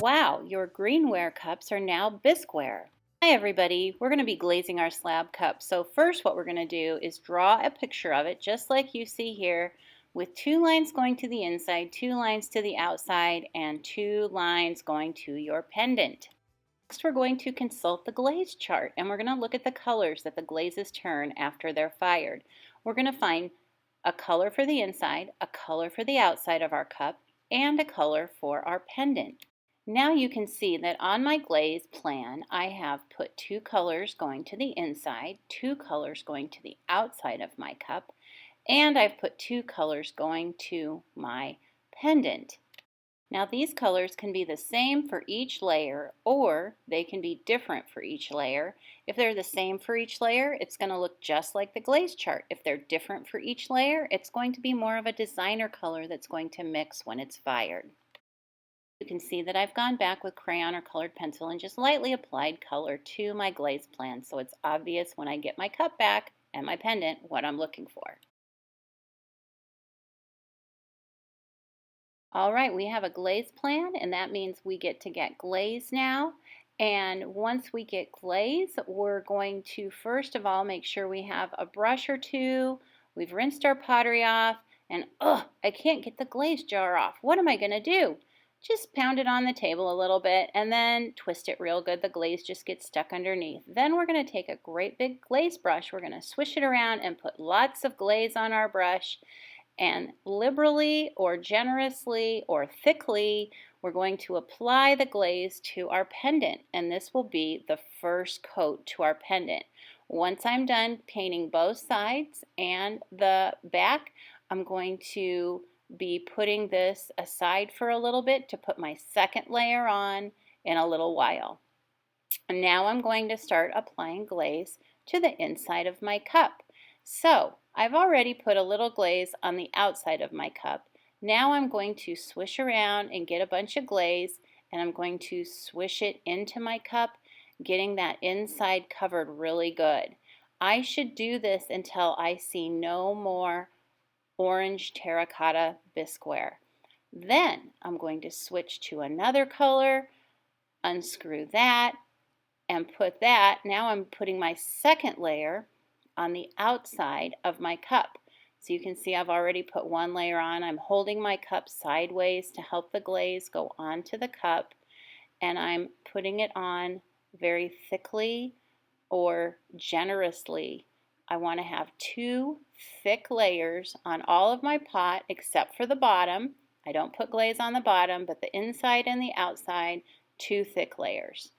Wow, your greenware cups are now bisqueware. Hi everybody, we're going to be glazing our slab cup. So first what we're going to do is draw a picture of it just like you see here with 2 lines going to the inside, 2 lines to the outside, and 2 lines going to your pendant. Next we're going to consult the glaze chart and we're going to look at the colors that the glazes turn after they're fired. We're going to find a color for the inside, a color for the outside of our cup, and a color for our pendant. Now you can see that on my glaze plan I have put 2 colors going to the inside, 2 colors going to the outside of my cup, and I've put 2 colors going to my pendant. Now these colors can be the same for each layer or they can be different for each layer. If they're the same for each layer, it's going to look just like the glaze chart. If they're different for each layer, it's going to be more of a designer color that's going to mix when it's fired. You can see that I've gone back with crayon or colored pencil and just lightly applied color to my glaze plan so it's obvious when I get my cup back and my pendant what I'm looking for. All right, we have a glaze plan and that means we get to get glaze now. And once we get glaze, we're going to first of all make sure we have a brush or two. We've rinsed our pottery off and I can't get the glaze jar off. What am I going to do? Just pound it on the table a little bit and then twist it real good. The glaze just gets stuck underneath. Then we're going to take a great big glaze brush. We're going to swish it around and put lots of glaze on our brush. And liberally or generously or thickly, we're going to apply the glaze to our pendant. And this will be the first coat to our pendant. Once I'm done painting both sides and the back, I'm going to be putting this aside for a little bit to put my second layer on in a little while. And now I'm going to start applying glaze to the inside of my cup. So I've already put a little glaze on the outside of my cup. Now I'm going to swish around and get a bunch of glaze and I'm going to swish it into my cup, getting that inside covered really good. I should do this until I see no more orange terracotta bisqueware. Then I'm going to switch to another color, unscrew that, and put that. Now I'm putting my second layer on the outside of my cup. So you can see I've already put one layer on. I'm holding my cup sideways to help the glaze go onto the cup, and I'm putting it on very thickly or generously. I want to have 2 thick layers on all of my pot except for the bottom. I don't put glaze on the bottom, but the inside and the outside, 2 thick layers.